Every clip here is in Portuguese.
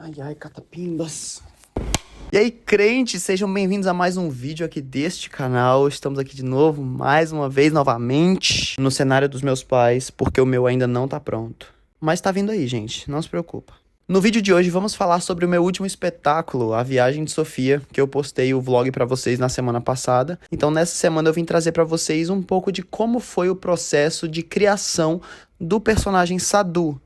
Ai, ai, catapimbas. E aí, crentes, sejam bem-vindos a mais um vídeo aqui deste canal. Estamos aqui de novo, mais uma vez, novamente, no cenário dos meus pais, porque o meu ainda não tá pronto. Mas tá vindo aí, gente, não se preocupa. No vídeo de hoje vamos falar sobre o meu último espetáculo, A Viagem de Sofia, que eu postei o vlog pra vocês na semana passada. Então nessa semana eu vim trazer pra vocês um pouco de como foi o processo de criação do personagem Sadu.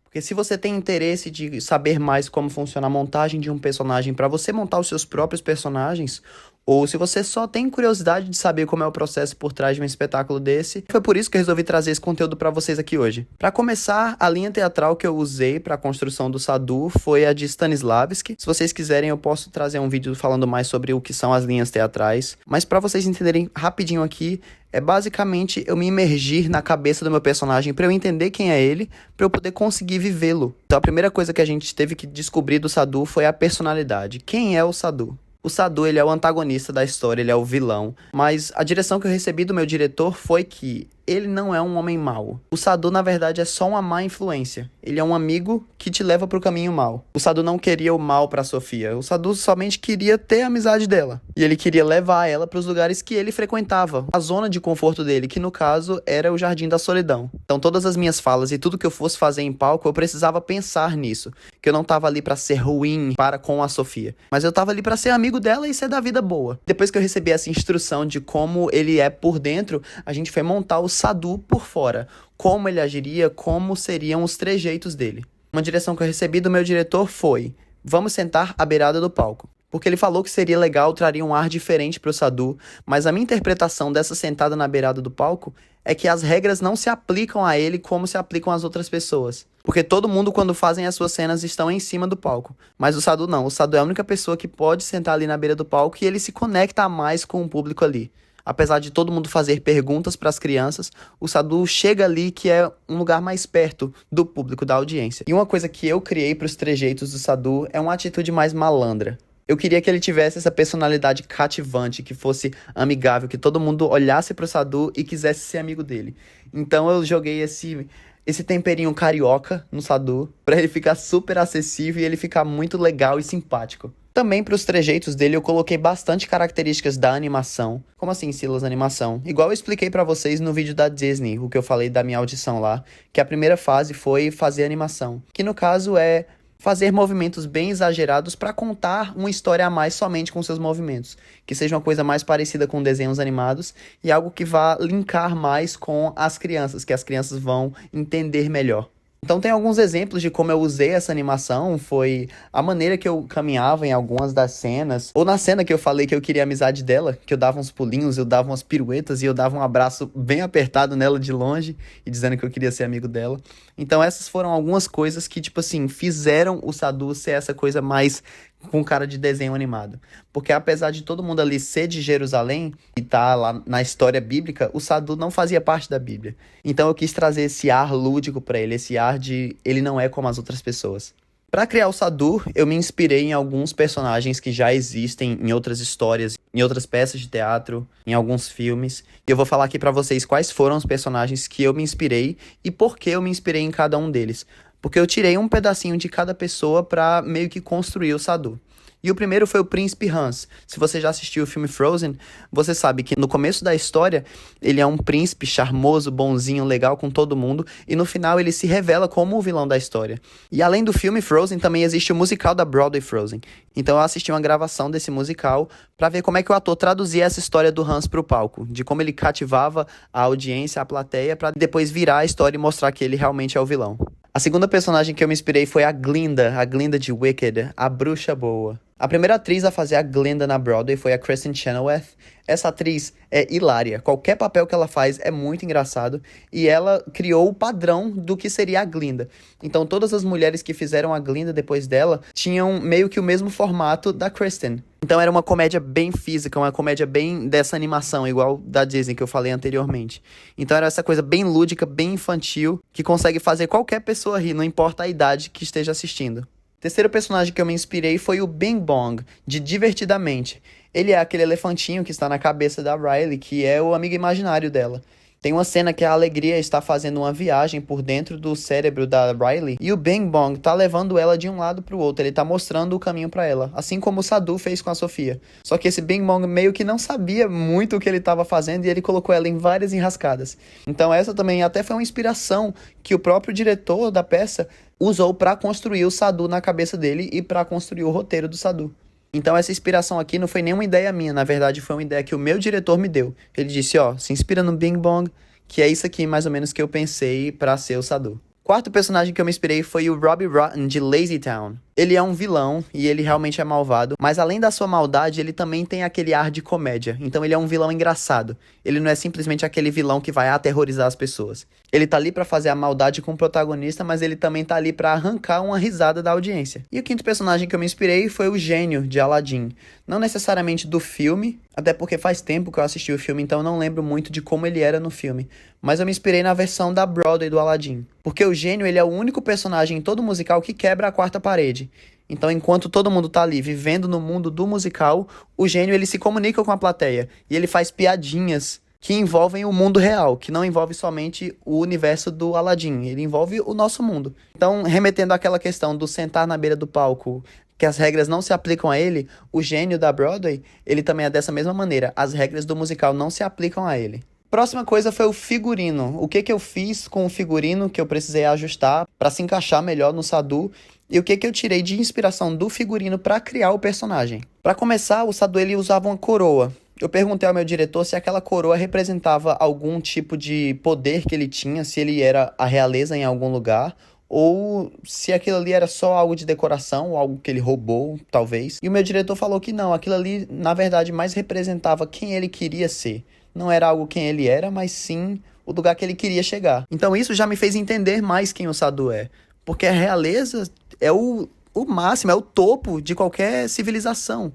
Porque se você tem interesse de saber mais como funciona a montagem de um personagem para você montar os seus próprios personagens, ou se você só tem curiosidade de saber como é o processo por trás de um espetáculo desse, foi por isso que eu resolvi trazer esse conteúdo para vocês aqui hoje. Para começar, a linha teatral que eu usei para a construção do Sadu foi a de Stanislavski. Se vocês quiserem, eu posso trazer um vídeo falando mais sobre o que são as linhas teatrais, mas para vocês entenderem rapidinho aqui, é basicamente eu me imergir na cabeça do meu personagem para eu entender quem é ele, para eu poder conseguir vivê-lo. Então a primeira coisa que a gente teve que descobrir do Sadu foi a personalidade. Quem é o Sadu? O Sadu, ele é o antagonista da história, ele é o vilão, mas a direção que eu recebi do meu diretor foi que ele não é um homem mau. O Sadu, na verdade, é só uma má influência. Ele é um amigo que te leva pro caminho mau. O Sadu não queria o mal pra Sofia. O Sadu somente queria ter a amizade dela. E ele queria levar ela pros lugares que ele frequentava. A zona de conforto dele, que no caso era o Jardim da Solidão. Então todas as minhas falas e tudo que eu fosse fazer em palco, eu precisava pensar nisso. Que eu não tava ali pra ser ruim para com a Sofia. Mas eu tava ali pra ser amigo dela e ser da vida boa. Depois que eu recebi essa instrução de como ele é por dentro, a gente foi montar o Sadu por fora, como ele agiria, como seriam os trejeitos dele. Uma direção que eu recebi do meu diretor foi: vamos sentar à beirada do palco. Porque ele falou que seria legal, traria um ar diferente pro Sadu, mas a minha interpretação dessa sentada na beirada do palco é que as regras não se aplicam a ele como se aplicam às outras pessoas. Porque todo mundo, quando fazem as suas cenas, estão em cima do palco. Mas o Sadu não. O Sadu é a única pessoa que pode sentar ali na beira do palco e ele se conecta mais com o público ali. Apesar de todo mundo fazer perguntas para as crianças, o Sadu chega ali que é um lugar mais perto do público, da audiência. E uma coisa que eu criei para os trejeitos do Sadu é uma atitude mais malandra. Eu queria que ele tivesse essa personalidade cativante, que fosse amigável, que todo mundo olhasse pro Sadu e quisesse ser amigo dele. Então eu joguei esse temperinho carioca no Sadu, pra ele ficar super acessível e ele ficar muito legal e simpático. Também para os trejeitos dele eu coloquei bastante características da animação. Como assim, Silas, animação? Igual eu expliquei pra vocês no vídeo da Disney, o que eu falei da minha audição lá, que a primeira fase foi fazer animação, que no caso é fazer movimentos bem exagerados para contar uma história a mais somente com seus movimentos. Que seja uma coisa mais parecida com desenhos animados e algo que vá linkar mais com as crianças, que as crianças vão entender melhor. Então tem alguns exemplos de como eu usei essa animação, foi a maneira que eu caminhava em algumas das cenas, ou na cena que eu falei que eu queria a amizade dela, que eu dava uns pulinhos, eu dava umas piruetas e eu dava um abraço bem apertado nela de longe, e dizendo que eu queria ser amigo dela. Então essas foram algumas coisas que, tipo assim, fizeram o Sadu ser essa coisa mais com cara de desenho animado. Porque apesar de todo mundo ali ser de Jerusalém e tá lá na história bíblica, o Sadu não fazia parte da Bíblia. Então eu quis trazer esse ar lúdico pra ele, esse ar de ele não é como as outras pessoas. Para criar o Sadu, eu me inspirei em alguns personagens que já existem em outras histórias, em outras peças de teatro, em alguns filmes. E eu vou falar aqui pra vocês quais foram os personagens que eu me inspirei e por que eu me inspirei em cada um deles. Porque eu tirei um pedacinho de cada pessoa pra meio que construir o Sadu. E o primeiro foi o Príncipe Hans. Se você já assistiu o filme Frozen, você sabe que no começo da história, ele é um príncipe charmoso, bonzinho, legal com todo mundo, e no final ele se revela como o vilão da história. E além do filme Frozen, também existe o musical da Broadway Frozen. Então eu assisti uma gravação desse musical pra ver como é que o ator traduzia essa história do Hans pro palco, de como ele cativava a audiência, a plateia, pra depois virar a história e mostrar que ele realmente é o vilão. A segunda personagem que eu me inspirei foi a Glinda de Wicked, a bruxa boa. A primeira atriz a fazer a Glinda na Broadway foi a Kristen Chenoweth. Essa atriz é hilária. Qualquer papel que ela faz é muito engraçado. E ela criou o padrão do que seria a Glinda. Então todas as mulheres que fizeram a Glinda depois dela tinham meio que o mesmo formato da Kristen. Então era uma comédia bem física, uma comédia bem dessa animação, igual da Disney que eu falei anteriormente. Então era essa coisa bem lúdica, bem infantil, que consegue fazer qualquer pessoa rir, não importa a idade que esteja assistindo. Terceiro personagem que eu me inspirei foi o Bing Bong, de Divertidamente. Ele é aquele elefantinho que está na cabeça da Riley, que é o amigo imaginário dela. Tem uma cena que a Alegria está fazendo uma viagem por dentro do cérebro da Riley e o Bing Bong tá levando ela de um lado pro outro, ele tá mostrando o caminho pra ela, assim como o Sadu fez com a Sofia. Só que esse Bing Bong meio que não sabia muito o que ele estava fazendo e ele colocou ela em várias enrascadas. Então essa também até foi uma inspiração que o próprio diretor da peça usou pra construir o Sadu na cabeça dele e pra construir o roteiro do Sadu. Então essa inspiração aqui não foi nenhuma ideia minha, na verdade foi uma ideia que o meu diretor me deu. Ele disse, ó, se inspira no Bing Bong, que é isso aqui mais ou menos que eu pensei pra ser o Sadu. Quarto personagem que eu me inspirei foi o Robbie Rotten de Lazy Town. Ele é um vilão e ele realmente é malvado, mas além da sua maldade, ele também tem aquele ar de comédia. Então ele é um vilão engraçado. Ele não é simplesmente aquele vilão que vai aterrorizar as pessoas. Ele tá ali pra fazer a maldade com o protagonista, mas ele também tá ali pra arrancar uma risada da audiência. E o quinto personagem que eu me inspirei foi o Gênio de Aladdin. Não necessariamente do filme, até porque faz tempo que eu assisti o filme, então eu não lembro muito de como ele era no filme. Mas eu me inspirei na versão da Broadway do Aladdin. Porque o Gênio, ele é o único personagem em todo o musical que quebra a quarta parede. Então, enquanto todo mundo tá ali vivendo no mundo do musical, o Gênio, ele se comunica com a plateia. E ele faz piadinhas que envolvem o mundo real, que não envolve somente o universo do Aladdin. Ele envolve o nosso mundo. Então, remetendo àquela questão do sentar na beira do palco, que as regras não se aplicam a ele, o Gênio da Broadway, ele também é dessa mesma maneira. As regras do musical não se aplicam a ele. Próxima coisa foi o figurino. O que eu fiz com o figurino que eu precisei ajustar para se encaixar melhor no Sadu e o que eu tirei de inspiração do figurino para criar o personagem. Para começar, o Sadu ele usava uma coroa. Eu perguntei ao meu diretor se aquela coroa representava algum tipo de poder que ele tinha, se ele era a realeza em algum lugar, ou se aquilo ali era só algo de decoração, ou algo que ele roubou, talvez. E o meu diretor falou que não, aquilo ali, na verdade, mais representava quem ele queria ser. Não era algo quem ele era, mas sim o lugar que ele queria chegar. Então isso já me fez entender mais quem o Sadu é. Porque a realeza é o máximo, é o topo de qualquer civilização.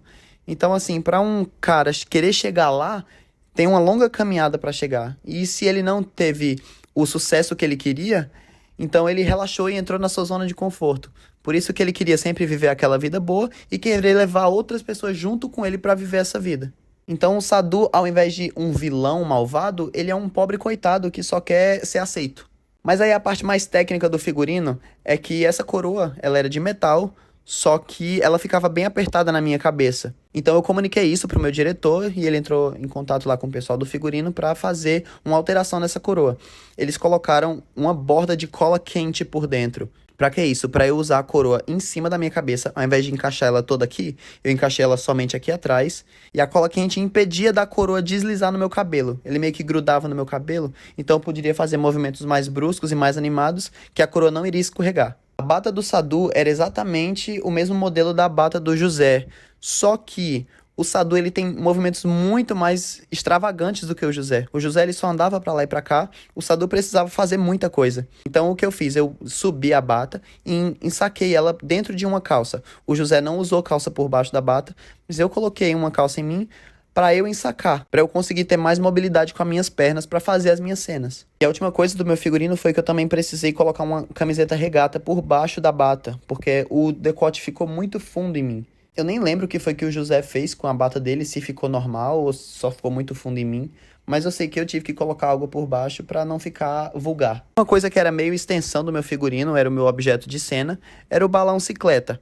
Então, assim, para um cara querer chegar lá, tem uma longa caminhada para chegar. E se ele não teve o sucesso que ele queria, então ele relaxou e entrou na sua zona de conforto. Por isso que ele queria sempre viver aquela vida boa e querer levar outras pessoas junto com ele para viver essa vida. Então o Sadu, ao invés de um vilão malvado, ele é um pobre coitado que só quer ser aceito. Mas aí a parte mais técnica do figurino é que essa coroa, ela era de metal, só que ela ficava bem apertada na minha cabeça. Então eu comuniquei isso pro meu diretor e ele entrou em contato lá com o pessoal do figurino para fazer uma alteração nessa coroa. Eles colocaram uma borda de cola quente por dentro. Pra que isso? Pra eu usar a coroa em cima da minha cabeça, ao invés de encaixar ela toda aqui, eu encaixei ela somente aqui atrás, e a cola quente impedia da coroa deslizar no meu cabelo. Ele meio que grudava no meu cabelo, então eu poderia fazer movimentos mais bruscos e mais animados, que a coroa não iria escorregar. A bata do Sadu era exatamente o mesmo modelo da bata do José, só que o Sadu ele tem movimentos muito mais extravagantes do que o José. O José ele só andava pra lá e pra cá, o Sadu precisava fazer muita coisa. Então o que eu fiz? Eu subi a bata e ensaquei ela dentro de uma calça. O José não usou calça por baixo da bata, mas eu coloquei uma calça em mim para eu ensacar, para eu conseguir ter mais mobilidade com as minhas pernas para fazer as minhas cenas. E a última coisa do meu figurino foi que eu também precisei colocar uma camiseta regata por baixo da bata, porque o decote ficou muito fundo em mim. Eu nem lembro o que foi que o José fez com a bata dele, se ficou normal ou só ficou muito fundo em mim. Mas eu sei que eu tive que colocar algo por baixo para não ficar vulgar. Uma coisa que era meio extensão do meu figurino, era o meu objeto de cena, era o balão cicleta.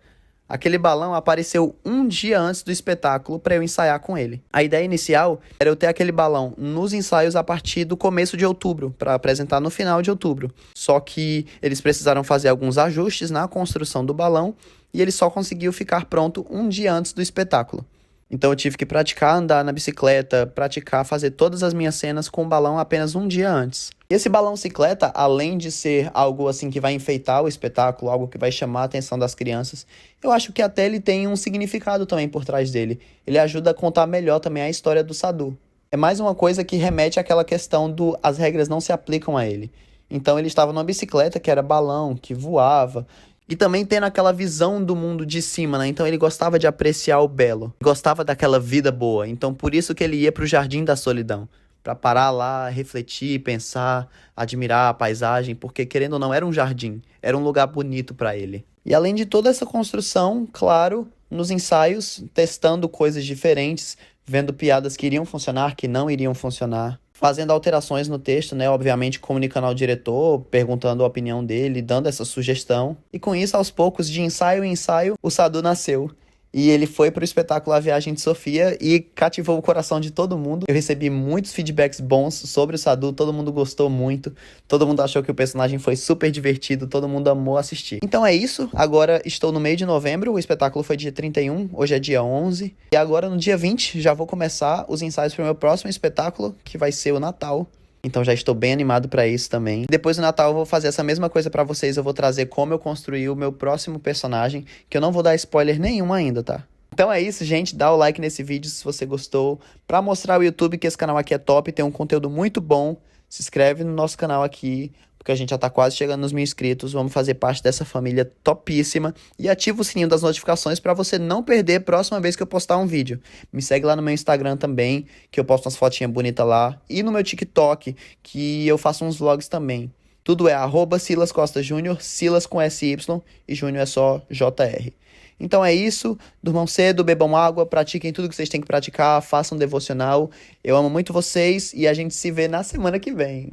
Aquele balão apareceu um dia antes do espetáculo para eu ensaiar com ele. A ideia inicial era eu ter aquele balão nos ensaios a partir do começo de outubro, para apresentar no final de outubro. Só que eles precisaram fazer alguns ajustes na construção do balão e ele só conseguiu ficar pronto um dia antes do espetáculo. Então eu tive que praticar andar na bicicleta, praticar fazer todas as minhas cenas com o balão apenas um dia antes. E esse balão cicleta, além de ser algo assim que vai enfeitar o espetáculo, algo que vai chamar a atenção das crianças, eu acho que até ele tem um significado também por trás dele. Ele ajuda a contar melhor também a história do Sadu. É mais uma coisa que remete àquela questão do as regras não se aplicam a ele. Então ele estava numa bicicleta que era balão, que voava, e também tendo aquela visão do mundo de cima, né? Então ele gostava de apreciar o belo, gostava daquela vida boa. Então por isso que ele ia pro Jardim da Solidão, para parar lá, refletir, pensar, admirar a paisagem, porque querendo ou não era um jardim, era um lugar bonito para ele. E além de toda essa construção, claro, nos ensaios, testando coisas diferentes, vendo piadas que iriam funcionar, que não iriam funcionar. fazendo alterações no texto, né? Obviamente comunicando ao diretor, perguntando a opinião dele, dando essa sugestão. E com isso, aos poucos, de ensaio em ensaio, o Sadu nasceu. E ele foi pro espetáculo A Viagem de Sofia e cativou o coração de todo mundo. Eu recebi muitos feedbacks bons sobre o Sadu, todo mundo gostou muito, todo mundo achou que o personagem foi super divertido, todo mundo amou assistir. Então é isso, agora estou no meio de novembro, o espetáculo foi dia 31, hoje é dia 11. E agora no dia 20 já vou começar os ensaios para o meu próximo espetáculo, que vai ser o Natal. Então já estou bem animado para isso também. Depois do Natal eu vou fazer essa mesma coisa para vocês. Eu vou trazer como eu construí o meu próximo personagem, que eu não vou dar spoiler nenhum ainda, tá? Então é isso, gente. Dá o like nesse vídeo se você gostou. Para mostrar ao YouTube que esse canal aqui é top, tem um conteúdo muito bom. Se inscreve no nosso canal aqui, porque a gente já tá quase chegando nos 1000 inscritos. Vamos fazer parte dessa família topíssima. E ativa o sininho das notificações para você não perder a próxima vez que eu postar um vídeo. Me segue lá no meu Instagram também, que eu posto umas fotinhas bonitas lá. E no meu TikTok, que eu faço uns vlogs também. Tudo é @SilasCostaJúnior, Silas com SY e Júnior é só JR. Então é isso, durmam cedo, bebam água, pratiquem tudo que vocês têm que praticar, façam devocional. Eu amo muito vocês e a gente se vê na semana que vem.